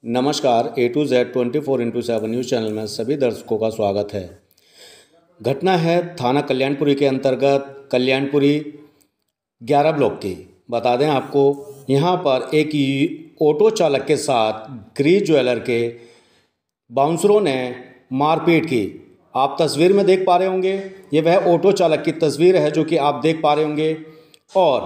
नमस्कार, A to Z 24x7 news channel में सभी दर्शकों का स्वागत है। घटना है थाना कल्याणपुरी के अंतर्गत कल्याणपुरी 11 ब्लॉक की। बता दें आपको, यहां पर एक ऑटो चालक के साथ गिरीश ज्वेलर के बाउंसरों ने मारपीट की। आप तस्वीर में देख पा रहे होंगे, ये वह ऑटो चालक की तस्वीर है जो कि आप देख पा रहे होंगे। और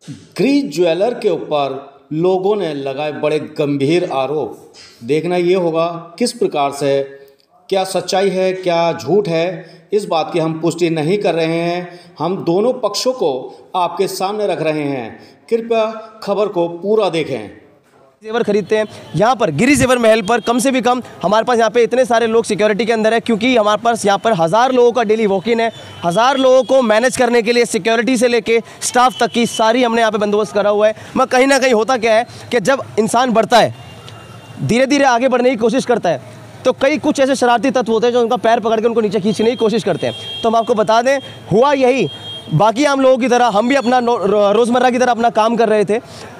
गिरीश ज्वेलर के ऊपर लोगों ने लगाए बड़े गंभीर आरोप। देखना ये होगा किस प्रकार से, क्या सच्चाई है क्या झूठ है, इस बात की हम पुष्टि नहीं कर रहे हैं। हम दोनों पक्षों को आपके सामने रख रहे हैं। कृपया खबर को पूरा देखें। जेवर खरीदते हैं यहाँ पर गिरीश जेवर महल पर। कम से भी कम हमारे पास यहाँ पे इतने सारे लोग सिक्योरिटी के अंदर है, क्योंकि हमारे पास यहाँ पर 1000 लोगों का डेली वॉक इन है। 1000 लोगों को मैनेज करने के लिए सिक्योरिटी से लेके स्टाफ तक की सारी हमने यहाँ पे बंदोबस्त करा हुआ है। मैं कहीं ना कहीं होता क्या है कि जब इंसान बढ़ता है, धीरे धीरे आगे बढ़ने की कोशिश करता है, तो कई कुछ ऐसे शरारती तत्व होते हैं जो उनका पैर पकड़ के उनको नीचे खींचने की कोशिश करते हैं। तो हम आपको बता दें, हुआ यही। बाकी आम लोगों की तरह हम भी अपना रोज़मर्रा की तरह अपना काम कर रहे थे।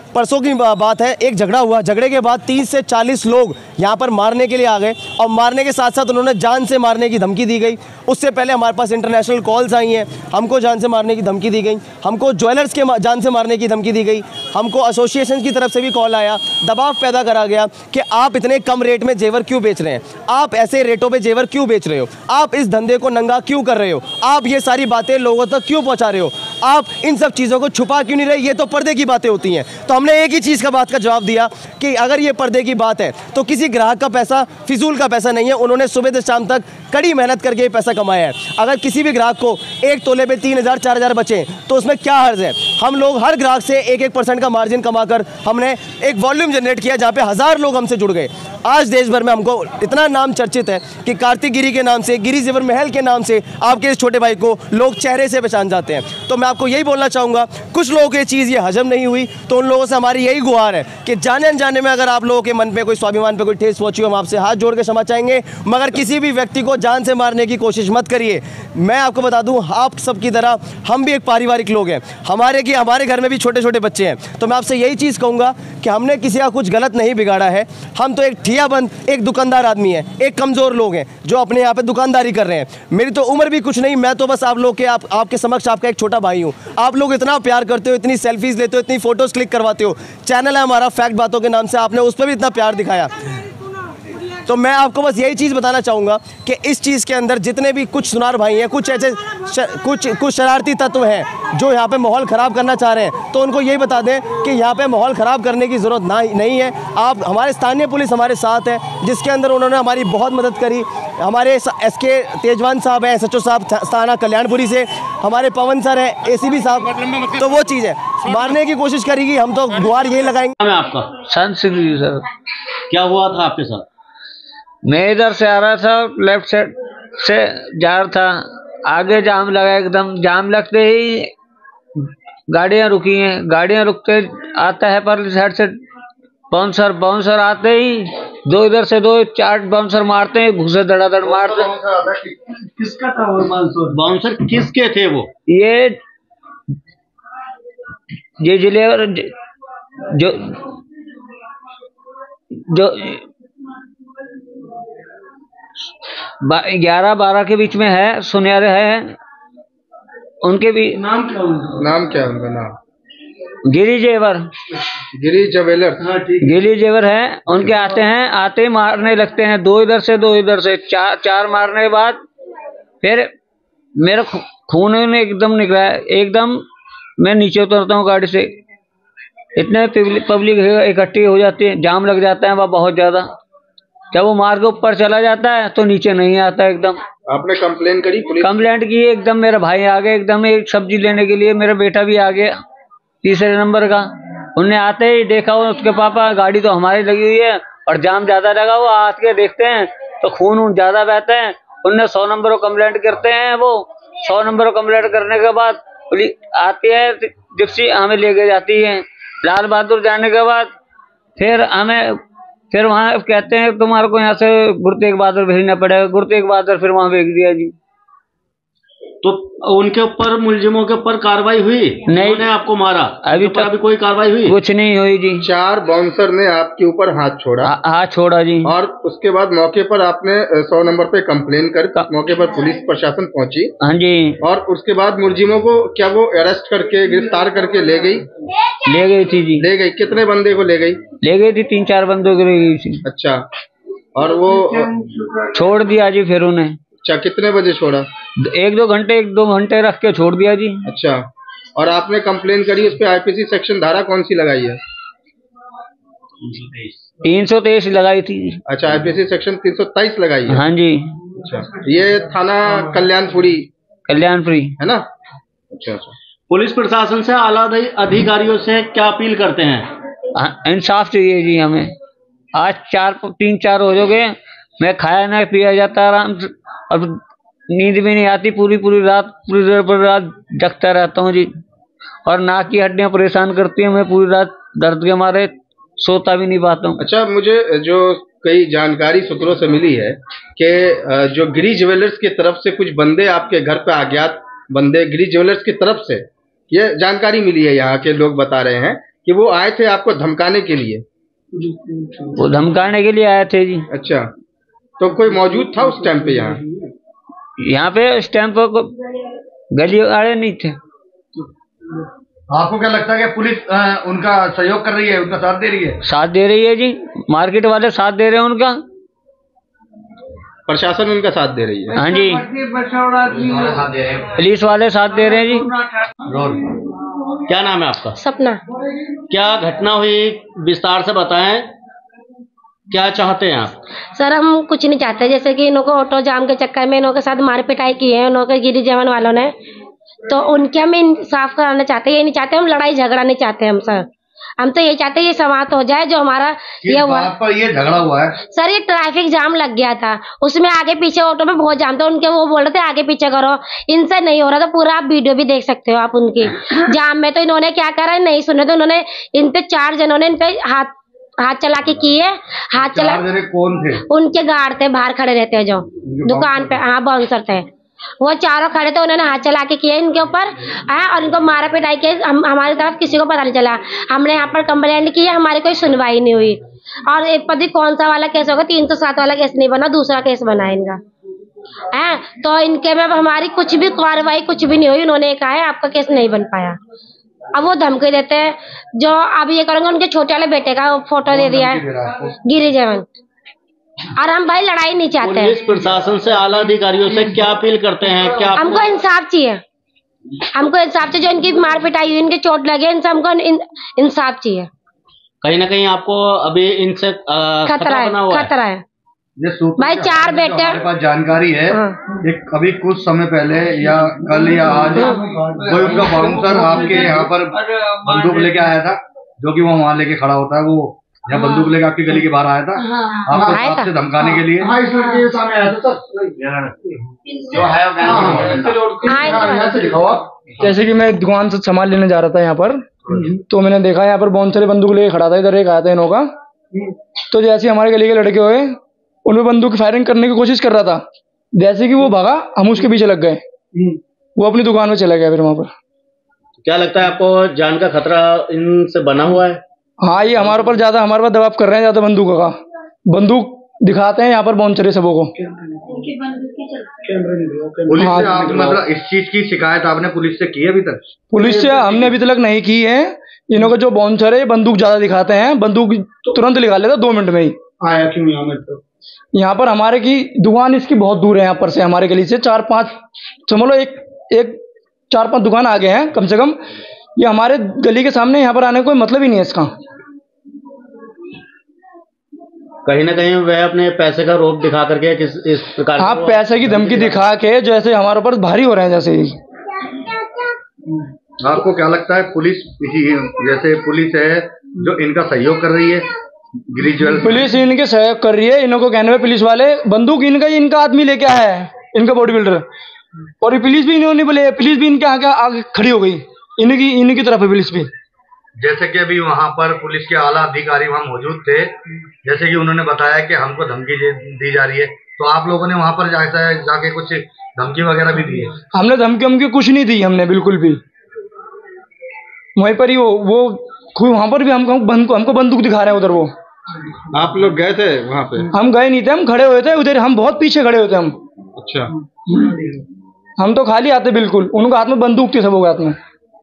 परसों की बात है, एक झगड़ा हुआ। झगड़े के बाद 30 से 40 लोग यहाँ पर मारने के लिए आ गए, और मारने के साथ साथ उन्होंने जान से मारने की धमकी दी गई। उससे पहले हमारे पास इंटरनेशनल कॉल्स आई हैं, हमको जान से मारने की धमकी दी गई, हमको ज्वेलर्स के जान से मारने की धमकी दी गई, हमको एसोसिएशन की तरफ से भी कॉल आया, दबाव पैदा करा गया कि आप इतने कम रेट में जेवर क्यों बेच रहे हैं, आप ऐसे रेटों पे जेवर क्यों बेच रहे हो, आप इस धंधे को नंगा क्यों कर रहे हो, आप ये सारी बातें लोगों तक क्यों पहुँचा रहे हो, आप इन सब चीज़ों को छुपा क्यों नहीं रहे, ये तो पर्दे की बातें होती हैं। तो हमने एक ही चीज़ का बात का जवाब दिया कि अगर ये पर्दे की बात है तो किसी ग्राहक का पैसा फिजूल का पैसा नहीं है। उन्होंने सुबह से शाम तक कड़ी मेहनत करके ये पैसा कमाया है। अगर किसी भी ग्राहक को एक तोले पे 3000 4000 बचे तो उसमें क्या हर्ज है। हम लोग हर ग्राहक से 1% का मार्जिन कमाकर हमने एक वॉल्यूम जनरेट किया, जहाँ पे 1000 लोग हमसे जुड़ गए। आज देश भर में हमको इतना नाम चर्चित है कि कार्तिक गिरी के नाम से, गिरीश जेवर महल के नाम से आपके इस छोटे भाई को लोग चेहरे से पहचान जाते हैं। तो मैं आपको यही बोलना चाहूँगा, कुछ लोगों की चीज़ ये हजम नहीं हुई तो उन लोगों से हमारी यही गुहार है कि जाने अनजाने में अगर आप लोगों के मन पे कोई स्वाभिमान पे कोई ठेस पहुंची हो, हम आपसे हाथ जोड़ के क्षमा चाहेंगे, मगर किसी भी व्यक्ति को जान से मारने की कोशिश मत करिए। मैं आपको बता दूं, आप सब की तरह हम भी एक पारिवारिक लोग हैं। हमारे घर में भी छोटे छोटे बच्चे हैं। तो मैं आपसे यही चीज़ कहूँगा कि हमने किसी का कुछ गलत नहीं बिगाड़ा है। हम तो एक ठियाबंद, एक दुकानदार आदमी है, एक कमज़ोर लोग हैं जो अपने यहाँ पे दुकानदारी कर रहे हैं। मेरी तो उम्र भी कुछ नहीं, मैं तो बस आप लोग के आपके समक्ष आपका एक छोटा भाई हूँ। आप लोग इतना प्यार करते हो, इतनी सेल्फीज़ लेते हो, इतनी फ़ोटोज़ क्लिक करवाते हो। चैनल है हमारा फैक्ट बातों के नाम से, आपने उस पर भी इतना प्यार दिखाया। तो मैं आपको बस यही चीज़ बताना चाहूँगा कि इस चीज़ के अंदर जितने भी कुछ सुनार भाई हैं, कुछ ऐसे कुछ शरारती तत्व हैं जो यहाँ पे माहौल ख़राब करना चाह रहे हैं, तो उनको यही बता दें कि यहाँ पे माहौल ख़राब करने की ज़रूरत नहीं है। आप, हमारे स्थानीय पुलिस हमारे साथ है, जिसके अंदर उन्होंने हमारी बहुत मदद करी। हमारे SK तेजवान साहब हैं, SHO साहब थाना कल्याणपुरी से, हमारे पवन सर हैं, ACP साहब। तो वो चीज़ है, मारने की कोशिश करेगी, हम तो गुहार यही लगाएंगे। मैं आपका संत सिंह जी सर। क्या हुआ था आपके साथ? मैं इधर से आ रहा था, लेफ्ट साइड से जा रहा था, आगे जाम लगा, एकदम जाम लगते ही गाड़ियां रुकी हैं। गाड़ियां रुकते आता है पर साइड से बाउंसर आते ही दो इधर से 2-4 बाउंसर मारते हैं, घुसे धड़ाधड़ मारते हैं। किसका था वो बाउंसर? बाउंसर किसके थे वो? ये जिलेवर जो 11-12 के बीच में है, सुनहरे है। उनके भी नाम क्या है उनका नाम? गिरीश जेवर। गिरीश ज्वेलर। हाँ ठीक। गिरीश जेवर है। उनके आते ही मारने लगते हैं, 2 इधर से 2 इधर से, 4 मारने के बाद फिर मेरा खून एकदम निकला है। एकदम मैं नीचे उतरता हूँ गाड़ी से, इतने पब्लिक इकट्ठी हो जाती है, जाम लग जाता है वह बहुत ज्यादा। जब वो मार्ग के ऊपर चला जाता है तो नीचे नहीं आता एकदम। आपने कंप्लेन करी? कंप्लेंट की एकदम, मेरा भाई आ गया एकदम एक सब्जी लेने के लिए, मेरा बेटा भी आ गया 3रे नंबर का। उनने आते ही देखा उसके पापा, गाड़ी तो हमारी लगी हुई है और जाम ज्यादा लगा हुआ, आके देखते हैं तो खून ज्यादा बहता है। उनने 100 नंबर को कंप्लेंट करते हैं। वो 100 नंबर को कंप्लेंट करने के बाद आती है जिप्सी, हमें लेके जाती है लाल बहादुर। जाने के बाद फिर वहाँ कहते हैं तुम्हारे को यहाँ से गुरु तेग बहादुर भेजना पड़ेगा। गुरु तेग बहादुर फिर वहाँ भेज दिया जी। तो उनके ऊपर, मुलजिमों के ऊपर कार्रवाई हुई? नहीं। उन्होंने आपको मारा? अभी तक अभी कोई कार्रवाई हुई? कुछ नहीं हुई जी। 4 बाउंसर ने आपके ऊपर हाथ छोड़ा, हाथ छोड़ा जी। और उसके बाद मौके पर आपने 100 नंबर पे कंप्लेन कर, मौके पर पुलिस प्रशासन पहुंची। हाँ जी। और उसके बाद मुलजिमों को क्या वो अरेस्ट करके, गिरफ्तार करके ले गई? ले गई थी जी। ले गई। कितने बंदे को ले गई? ले गई थी 3-4 बंदों को ले गई थी। अच्छा, और वो छोड़ दिया जी फिर उन्हें। अच्छा, कितने बजे छोड़ा? 1-2 घंटे रख के छोड़ दिया जी। अच्छा, और आपने कंप्लेन करी, उस पे आईपीसी सेक्शन धारा कौन सी लगाई है? 323 लगाई थी। अच्छा, आईपीसी सेक्शन 323 लगाई है। हाँ जी। अच्छा, ये थाना कल्याणपुरी है ना? अच्छा अच्छा। पुलिस प्रशासन से, आला अधिकारियों से क्या अपील करते हैं? इंसाफ चाहिए जी हमें। आज 3-4 हो गए, मैं खाया ना पिया जाता आराम से, अब नींद भी नहीं आती, पूरी रात जगता रहता हूँ जी। और नाक की हड्डियां परेशान करती हैं, मैं पूरी रात दर्द के मारे सोता भी नहीं पाता हूँ। अच्छा, मुझे जो कई जानकारी सूत्रों से मिली है कि जो गिरी ज्वेलर्स की तरफ से कुछ बंदे आपके घर पे, अज्ञात बंदे गिरी ज्वेलर्स की तरफ से, ये जानकारी मिली है, यहाँ के लोग बता रहे हैं कि वो आए थे आपको धमकाने के लिए। वो धमकाने के लिए आए थे जी। अच्छा, तो कोई मौजूद था उस टाइम पे यहाँ पे? उस टाइम पर गली वाले नहीं थे। आपको क्या लगता है कि पुलिस उनका सहयोग कर रही है, उनका साथ दे रही है? साथ दे रही है जी, मार्केट वाले साथ दे रहे हैं उनका, प्रशासन उनका साथ दे रही है। हाँ जी, पुलिस वाले साथ दे रहे हैं जी। क्या नाम है आपका? सपना। क्या घटना हुई, विस्तार से बताएं, क्या चाहते हैं आप? सर, हम कुछ नहीं चाहते, जैसे कि इन्हों को ऑटो जाम के चक्कर में इन्हों के साथ मार पिटाई की है इन्हों के गिरी जवान वालों ने, तो उनके हम इंसाफ कराना चाहते हैं। ये नहीं चाहते हम लड़ाई झगड़ा नहीं चाहते हम सर, हम तो ये चाहते हैं ये समाप्त हो जाए जो हमारा ये हुआ। ये झगड़ा हुआ है सर, ये ट्रैफिक जाम लग गया था, उसमें आगे पीछे ऑटो में बहुत जाम था, उनके वो बोल रहे थे आगे पीछे करो, इनसे नहीं हो रहा था। पूरा आप वीडियो भी देख सकते हो आप उनकी जाम में। तो इन्होंने क्या करा, नहीं सुने तो उन्होंने इन पे 4 जनों ने इन पे हाथ चला के किए। हाथ चला, कौन थे? उनके गार्ड थे, बाहर खड़े रहते हैं जो दुकान पे, हाँ बाउंसर थे, वो चारों खड़े थे, उन्होंने हाथ चला के किए इनके ऊपर और इनको मारा पिटाई के। हमारी तरफ किसी को पता नहीं चला, हमने यहाँ पर कंप्लेंट की है, हमारी कोई सुनवाई नहीं हुई। और एक पता नहीं कौन सा वाला केस होगा, 307 वाला केस नहीं बना, दूसरा केस बना इनका है। तो इनके में हमारी कुछ भी कार्रवाई कुछ भी नहीं हुई। उन्होंने कहा है आपका केस नहीं बन पाया। अब वो धमकी देते हैं, जो अब ये करेंगे, उनके छोटे वाले बेटे का फोटो दे दिया है गिरी जवान। और हम भाई लड़ाई नहीं चाहते हैं। पुलिस प्रशासन से, आला अधिकारियों से क्या अपील करते हैं? क्या हमको इंसाफ चाहिए, हमको इंसाफ चाहिए। जो इनकी मार पिटाई हुई, इनके चोट लगे, इनसे हमको इंसाफ चाहिए। कहीं ना कहीं आपको अभी इनसे खतरा है भाई। 4 बेटे हमारे पास जानकारी है। एक अभी कुछ समय पहले या कल या आज कोई उनका बाउंसर आपके यहाँ पर बंदूक लेके आया था, जो कि वो वहाँ लेके खड़ा होता है, वो यहाँ बंदूक लेके आपकी गली के बाहर आया था आपको आपसे धमकाने के लिए। जैसे कि मैं दुकान से सामान लेने जा रहा था यहाँ पर, तो मैंने देखा यहाँ पर बहुत सारे बंदूक लेके खड़ा था, इधर एक आया था इनों का। तो जैसे हमारे गली के लड़के हुए, उनमें बंदूक फायरिंग करने की कोशिश कर रहा था, जैसे कि वो भागा, हम उसके पीछे लग गए, वो अपनी दुकान में चला गया। फिर वहां पर क्या लगता है आपको, जान का खतरा इनसे बना हुआ है? हाँ, ये हमारे ऊपर ज्यादा, हमारे पास दबाव कर रहे हैं ज्यादा, बंदूक दिखाते हैं यहाँ पर बाउंसर सबों को। पुलिस से आप मतलब इस चीज की शिकायत आपने पुलिस से की है अभी तक? पुलिस से हमने अभी तक नहीं की है। इनों का जो बाउंसर है बंदूक ज्यादा दिखाते हैं, बंदूक तुरंत निकाल लेता 2 मिनट में ही। आया क्यों यहाँ में? तो यहाँ पर हमारे की दुकान इसकी बहुत दूर है, यहाँ पर से हमारे गली से 4-5 समझ लो एक 4-5 दुकान आगे हैं कम से कम। ये हमारे गली के सामने, यहाँ पर आने का कोई मतलब ही नहीं है इसका। कहीं ना कहीं वह अपने पैसे का रोप दिखा करके इस प्रकार, हाँ, पैसे की धमकी दिखा के जैसे हमारे ऊपर भारी हो रहे हैं जैसे ही। आपको क्या लगता है पुलिस, जैसे पुलिस है जो इनका सहयोग कर रही है, पुलिस इनके सहयोग कर रही है, इनको को कहने में पुलिस वाले बंदूक इनका आदमी लेके आया है, इनका बॉडी बिल्डर, और पुलिस भी इन्होंने बोले, पुलिस भी इनके आगे खड़ी हो गई, इनकी तरफ है पुलिस भी। जैसे कि अभी वहाँ पर पुलिस के आला अधिकारी वहाँ मौजूद थे, जैसे कि उन्होंने बताया कि हमको धमकी दी जा रही है, तो आप लोगों ने वहाँ पर जाके कुछ धमकी वगैरह भी दी है? हमने धमकी कुछ नहीं दी, हमने बिल्कुल भी। वहीं पर ही वो वहाँ पर भी हमको बंदूक दिखा रहे हैं उधर। वो आप लोग गए थे वहाँ पे? हम गए नहीं थे, हम खड़े हुए थे उधर, हम बहुत पीछे खड़े हुए थे हम। अच्छा, हम तो खाली आते बिल्कुल, उनके हाथ में बंदूक थी सबों के हाथ में।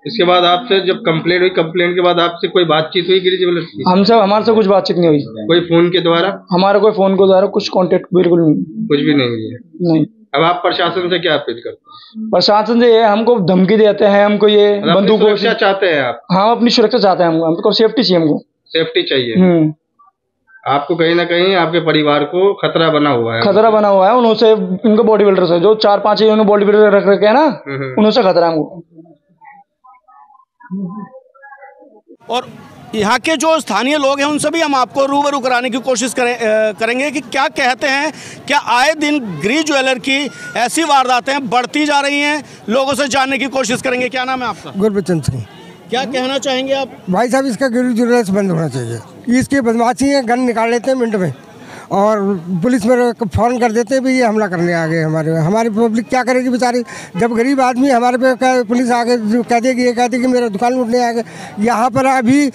इसके बाद आपसे जब कंप्लेंट हुई, कंप्लेंट के बाद आपसे कोई बातचीत हुई गिरी ज्वेलर्स की? हमारे से कुछ बातचीत नहीं हुई। कोई फोन के द्वारा? हमारा कोई फोन के द्वारा कुछ कांटेक्ट बिल्कुल नहीं, कुछ भी नहीं हुई है? नहीं। अब आप प्रशासन से क्या अपील करते हैं? प्रशासन से ये हमको धमकी देते हैं, हमको ये बंदूक सुरक्षा चाहते हैं आप? हाँ, अपनी सुरक्षा चाहते हैं हमको सेफ्टी चाहिए, हमको सेफ्टी चाहिए। आपको कहीं ना कहीं आपके परिवार को खतरा बना हुआ है? खतरा बना हुआ है उनसे, इनको बॉडी बिल्डर से, जो 4-5 इन्होंने बॉडी बिल्डर रख रखे हैं ना, उनसे खतरा है हमको। और यहाँ के जो स्थानीय लोग हैं उनसे भी हम आपको रूबरू कराने की कोशिश करेंगे कि क्या कहते हैं। क्या आए दिन गिरी ज्वेलर की ऐसी वारदातें बढ़ती जा रही हैं, लोगों से जानने की कोशिश करेंगे। क्या नाम है आपका? गुरबचन सिंह। क्या कहना चाहेंगे आप? भाई साहब, इसका गिरी ज्वेलर्स बंद होना चाहिए। इसकी बदमाशी है, गन निकाल लेते हैं मिनट में और पुलिस में फ़ोन कर देते हैं भी ये हमला करने आ गए। हमारी पब्लिक क्या करेगी बेचारी? जब गरीब आदमी हमारे पे पुलिस आगे कह देगी, ये कहती कि मेरा दुकान लूटने आ गए। यहाँ पर अभी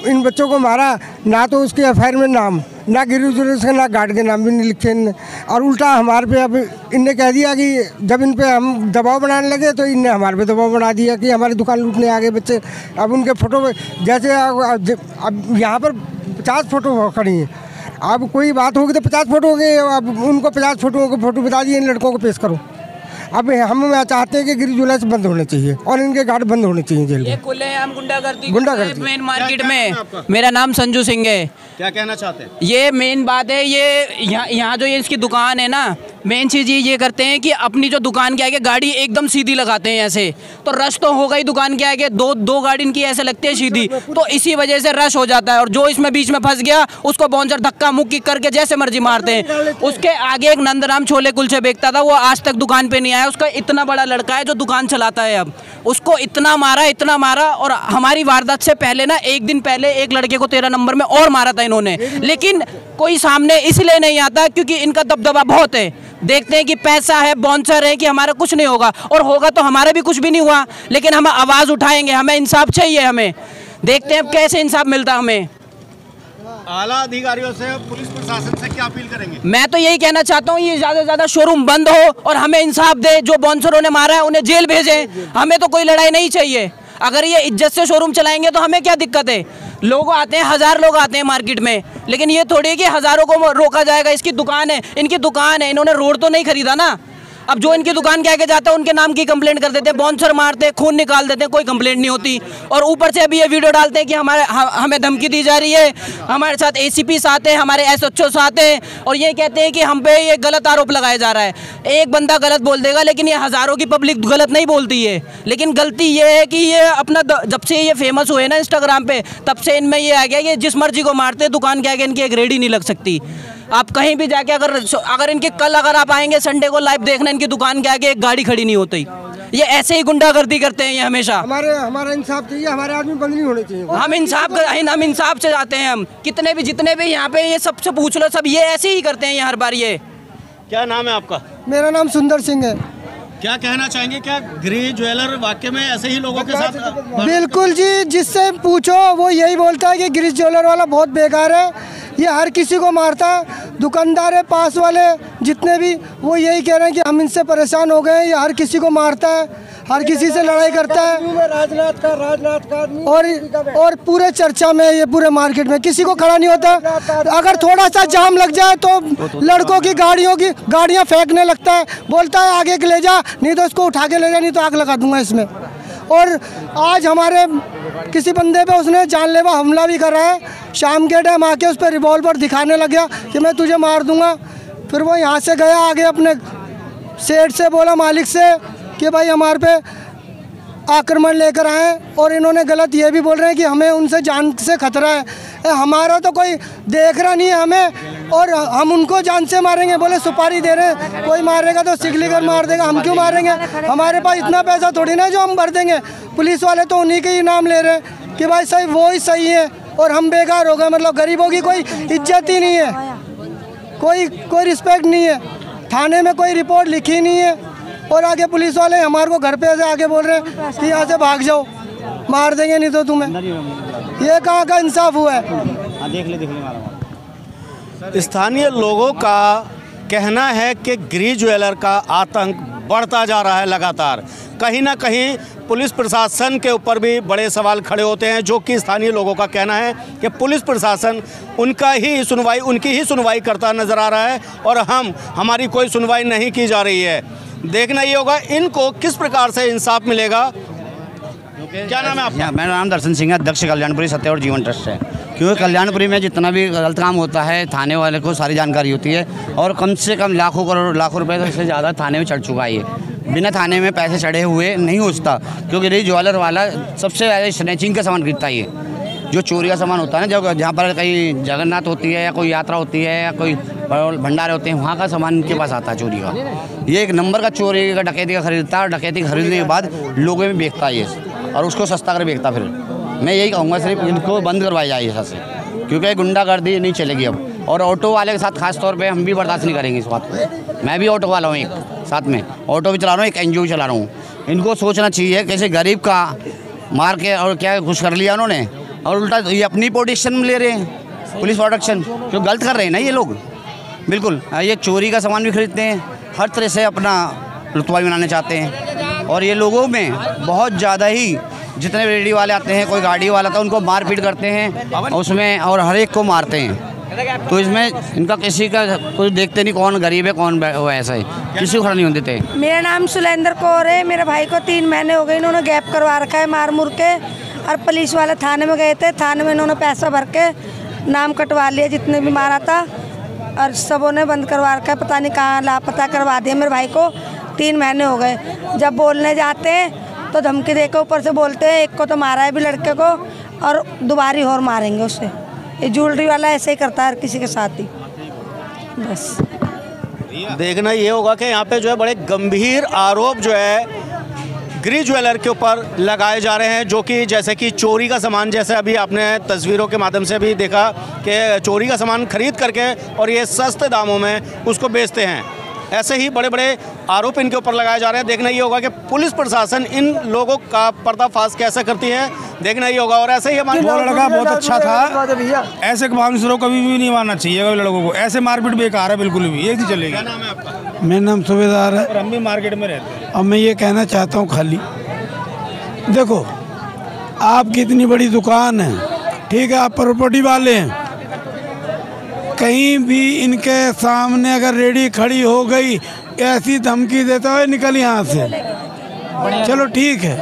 इन बच्चों को मारा, ना तो उसके एफआईआर में नाम, ना गिरी ज्वेलर्स का, ना गार्ड के नाम भी नहीं लिखे इनने। और उल्टा हमारे पे अब इनने कह दिया कि जब इन पे हम दबाव बनाने लगे तो इनने हमारे पे दबाव बना दिया कि हमारी दुकान लूटने आ गए बच्चे। अब उनके फ़ोटो जैसे अब यहाँ पर 50 फ़ोटो खड़ी हैं, अब कोई बात होगी तो 50 फ़ोटो हो गए। अब उनको 50 फ़ोटो के फ़ोटो बता दिए, इन लड़कों को पेश करो। अब हम चाहते हैं कि गिरी ज्वेलर्स बंद होने चाहिए और इनके गार्ड बंद होने चाहिए जेल में। ये खुलेआम गुंडागर्दी मेन मार्केट में। मेरा नाम संजू सिंह है। क्या कहना चाहते हैं? ये मेन बात है, ये यहाँ जो ये इसकी दुकान है ना, मेन चीज़ ये करते हैं कि अपनी जो दुकान के आगे गाड़ी एकदम सीधी लगाते हैं ऐसे, तो रश तो होगा ही दुकान के आगे, दो गाड़ी इनकी ऐसे लगती है सीधी, तो इसी वजह से रश हो जाता है। और जो इसमें बीच में फंस गया उसको बाउंसर धक्का मुक्की करके जैसे मर्जी मारते हैं। उसके आगे एक नंदराम छोले कुलचे बेचता था, वो आज तक दुकान पे नहीं आया। उसका इतना बड़ा लड़का है जो दुकान चलाता है, अब उसको इतना मारा। और हमारी वारदात से पहले ना, एक दिन पहले एक लड़के को 13 नंबर में और मारा था इन्होंने, लेकिन कोई सामने इसलिए नहीं आता क्योंकि इनका दबदबा बहुत है। देखते हैं कि पैसा है, बाउंसर है, कि हमारा कुछ नहीं होगा, और होगा तो हमारा भी कुछ भी नहीं हुआ, लेकिन हम आवाज़ उठाएंगे, हमें इंसाफ चाहिए। हमें देखते हैं कैसे इंसाफ मिलता हमें। आला अधिकारियों से, पुलिस प्रशासन से क्या अपील करेंगे? मैं तो यही कहना चाहता हूँ, ये ज़्यादा से ज़्यादा शोरूम बंद हो और हमें इंसाफ दे। जो बाउंसरों ने मारा है उन्हें जेल भेजें। हमें तो कोई लड़ाई नहीं चाहिए। अगर ये इज्जत से शोरूम चलाएंगे तो हमें क्या दिक्कत है? लोग आते हैं, 1000 लोग आते हैं मार्केट में, लेकिन ये थोड़ी है कि हज़ारों को रोका जाएगा। इसकी दुकान है, इनकी दुकान है, इन्होंने रोड तो नहीं खरीदा ना। अब जो इनकी दुकान के आगे जाता है उनके नाम की कंप्लेंट कर देते हैं, बाउंसर मारते हैं, खून निकाल देते हैं, कोई कंप्लेंट नहीं होती। और ऊपर से अभी ये वीडियो डालते हैं कि हमें धमकी दी जा रही है, हमारे साथ ACP आते हैं, हमारे SHO आते हैं, और ये कहते हैं कि हम पे ये गलत आरोप लगाया जा रहा है। एक बंदा गलत बोल देगा, लेकिन ये हज़ारों की पब्लिक गलत नहीं बोलती है। लेकिन गलती ये है कि ये अपना, जब से ये फेमस हुए ना इंस्टाग्राम पे, तब से इनमें ये आ गया कि जिस मर्जी को मारते, दुकान के आगे इनकी एक रेडी नहीं लग सकती। आप कहीं भी जाके अगर इनके कल अगर आप आएंगे संडे को लाइव देखना, इनकी दुकान के आगे एक गाड़ी खड़ी नहीं होती। ये ऐसे ही गुंडागर्दी करते हैं ये हमेशा। हमारा इंसाफ चाहिए, हमारे आदमी बंद नहीं होने चाहिए। हम इंसाफ से जाते हैं। हम जितने भी यहाँ पे ये सबसे पूछ लो, सब ये ऐसे ही करते हैं ये हर बार। ये क्या नाम है आपका? मेरा नाम सुंदर सिंह है। क्या कहना चाहेंगे? क्या गिरी ज्वेलर वाकई में ऐसे ही लोगों के साथ? बिल्कुल जी, जिससे पूछो वो यही बोलता है कि गिरी ज्वेलर वाला बहुत बेकार है, ये हर किसी को मारता है। दुकानदार है, पास वाले जितने भी, वो यही कह रहे हैं कि हम इनसे परेशान हो गए, ये हर किसी को मारता है, हर किसी से लड़ाई करता है। राजनाथ का और पूरे चर्चा में, ये पूरे मार्केट में किसी को खड़ा नहीं होता। अगर थोड़ा सा जाम लग जाए तो लड़कों की गाड़ियाँ फेंकने लगता है, बोलता है आगे ले जा, नहीं तो इसको उठा के ले जा, नहीं तो आग लगा दूंगा इसमें। और आज हमारे किसी बंदे पे उसने जानलेवा हमला भी करा है। शाम के टाइम आके उस पर रिवॉल्वर दिखाने लग गया कि मैं तुझे मार दूंगा। फिर वो यहाँ से गया, आगे अपने सेठ से बोला, मालिक से, कि भाई हमारे पे आक्रमण लेकर आए, और इन्होंने गलत ये भी बोल रहे हैं कि हमें उनसे जान से खतरा है। हमारा तो कोई देख रहा नहीं है हमें, और हम उनको जान से मारेंगे। बोले सुपारी दे रहे हैं, कोई मारेगा तो सिगलीगर मार देगा, हम क्यों मारेंगे? हमारे पास इतना पैसा थोड़ी ना जो हम भर देंगे। पुलिस वाले तो उन्हीं के ही नाम ले रहे हैं कि भाई सही वो ही सही है, और हम बेकार हो गए। मतलब गरीबों की कोई इज्जत ही नहीं है, कोई रिस्पेक्ट नहीं है। थाने में कोई रिपोर्ट लिखी नहीं है और आगे पुलिस वाले हमारे को घर पे ऐसे आगे बोल रहे हैं कि यहाँ से भाग जाओ, मार देंगे नहीं तो तुम्हें। ये कहाँ का इंसाफ हुआ है? स्थानीय लोगों का कहना है कि गिरी ज्वेलर का आतंक बढ़ता जा रहा है लगातार। कहीं ना कहीं पुलिस प्रशासन के ऊपर भी बड़े सवाल खड़े होते हैं, जो कि स्थानीय लोगों का कहना है कि पुलिस प्रशासन उनकी ही सुनवाई करता नज़र आ रहा है और हमारी कोई सुनवाई नहीं की जा रही है। देखना ये होगा इनको किस प्रकार से इंसाफ मिलेगा। क्या नाम है आपका? मेरा नाम दर्शन सिंह है, अध्यक्ष कल्याणपुरी सत्य और जीवन ट्रस्ट है। क्योंकि कल्याणपुरी में जितना भी गलत काम होता है थाने वाले को सारी जानकारी होती है और कम से कम लाखों रुपए से ज़्यादा थाने में चढ़ चुका है। ये बिना थाने में पैसे चढ़े हुए नहीं होता, क्योंकि गिरी ज्वेलर वाला सबसे ज़्यादा स्नैचिंग का सामान खरीदता है। ये जो चोरी का सामान होता है ना, जहाँ पर कहीं जगन्नाथ होती है या कोई यात्रा होती है या कोई भंडारे होते हैं, वहाँ का सामान इनके पास आता है चोरी का। ये एक नंबर का चोरी का डकैती का खरीदता है, डकैती खरीदने के बाद लोगों में बेचता है ये और उसको सस्ता कर बेचता। फिर मैं यही कहूँगा सिर्फ इनको बंद करवाया जाए यहाँ से, क्योंकि गुंडागर्दी नहीं चलेगी अब। और ऑटो वाले के साथ खास तौर पे हम भी बर्दाश्त नहीं करेंगे इस बात को। मैं भी ऑटो वाला हूँ, एक साथ में ऑटो भी चला रहा हूँ, एक NGO चला रहा हूँ। इनको सोचना चाहिए कैसे गरीब का मार के और क्या खुश कर लिया उन्होंने, और उल्टा ये अपनी प्रोटेक्शन ले रहे हैं, पुलिस प्रोटेक्शन, जो गलत कर रहे हैं ना ये लोग। बिल्कुल ये चोरी का सामान भी खरीदते हैं, हर तरह से अपना रुतबा बनाना चाहते हैं। और ये लोगों में बहुत ज़्यादा ही जितने रेडी वाले आते हैं, कोई गाड़ी वाला था, उनको मारपीट करते हैं उसमें और हर एक को मारते हैं। तो इसमें इनका किसी का कोई देखते नहीं कौन गरीब है कौन ऐसा है, किसी को खड़ा नहीं होने देते। मेरा नाम सुलेंद्र कौर है। मेरे भाई को 3 महीने हो गए, इन्होंने गैप करवा रखा है मार मुर के। और पुलिस वाले थाने में गए थे, थाने में इन्होंने पैसा भर के नाम कटवा लिया जितने भी मारा था, और सबों ने बंद करवा रखा है। पता नहीं कहाँ लापता करवा दिया मेरे भाई को। 3 महीने हो गए। जब बोलने जाते हैं तो धमकी देकर ऊपर से बोलते हैं, एक को तो मारा है भी लड़के को और दोबारी और मारेंगे उससे। ये ज्वेलरी वाला ऐसे ही करता है किसी के साथ ही। बस देखना ये होगा कि यहाँ पे जो है बड़े गंभीर आरोप जो है गिरी ज्वेलर के ऊपर लगाए जा रहे हैं, जो कि जैसे कि चोरी का सामान, जैसे अभी आपने तस्वीरों के माध्यम से भी देखा कि चोरी का सामान खरीद करके और ये सस्ते दामों में उसको बेचते हैं। ऐसे ही बड़े बड़े आरोप इनके ऊपर लगाए जा रहे हैं। देखना ये होगा कि पुलिस प्रशासन इन लोगों का पर्दाफाश कैसे करती है, देखना ये होगा। और ऐसे ही हमारे वो लड़का बहुत अच्छा था, ऐसे बाउंसरों कभी भी नहीं मारना चाहिए लड़कों को, ऐसे मारपीट बेकार है बिल्कुल भी, ये नहीं चलेगी। क्या नाम है आपका? मेरा नाम सूबेदार है और हम भी मार्केट में रहते हैं। अब मैं ये कहना चाहता हूँ, खाली देखो आपकी इतनी बड़ी दुकान है, ठीक है, आप प्रॉपर्टी वाले हैं, कहीं भी इनके सामने अगर रेडी खड़ी हो गई ऐसी धमकी देता हुआ निकल यहाँ से, चलो ठीक है।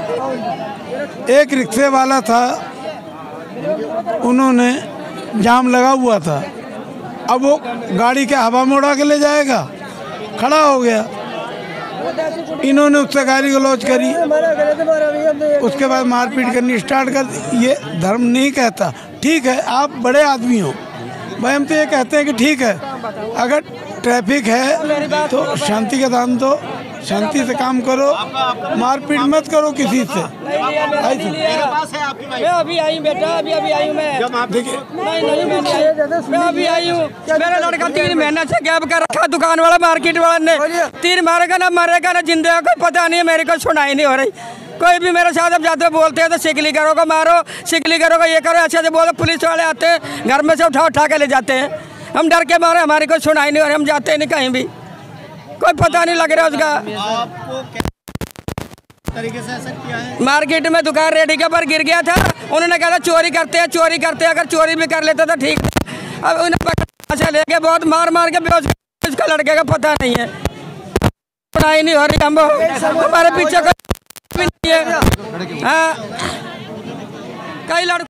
एक रिक्शे वाला था, उन्होंने जाम लगा हुआ था, अब वो गाड़ी के हवा में उड़ा के ले जाएगा, खड़ा हो गया, इन्होंने उससे गाली गलौज करी, उसके बाद मारपीट करनी स्टार्ट कर दी। ये धर्म नहीं कहता, ठीक है आप बड़े आदमी हो भाई, हम तो ये कहते हैं कि ठीक है अगर ट्रैफिक है तो शांति का दाम दो, शांति से काम करो, मारपीट मत करो किसी से। मैं अभी आई बेटा, अभी आई हूँ मैं। देखिए मैं अभी आई हूँ। मेरा लड़का 3 महीने से गैप कर रखा, दुकान वाला मार्केट वाला ने 3 मारेगा ना मरेगा ना जिंदा, कोई पता नहीं है, मेरे को सुनाई नहीं हो रही। कोई भी मेरे साथ अब जाते बोलते हैं तो सिकली करोगा मारो, सिकली करोगा ये करो, अच्छे से बोलो। पुलिस वाले आते हैं घर में से उठा के ले जाते हैं, हम डर के मारे, हमारी कोई सुनाई नहीं हो रही, हम जाते नहीं कहीं भी, कोई पता नहीं लग रहा उसका। तरीके से ऐसा किया है? मार्केट में दुकान रेडी के पर गिर गया था, उन्होंने कहा चोरी करते हैं, अगर चोरी भी कर लेते तो ठीक है। अब उन्हें पकड़ा लेके बहुत मार के बेहोश, इसका लड़के का पता नहीं है, सुनाई नहीं हो रही। हम हमारे पीछे कोई नहीं है। हाँ कई लड़के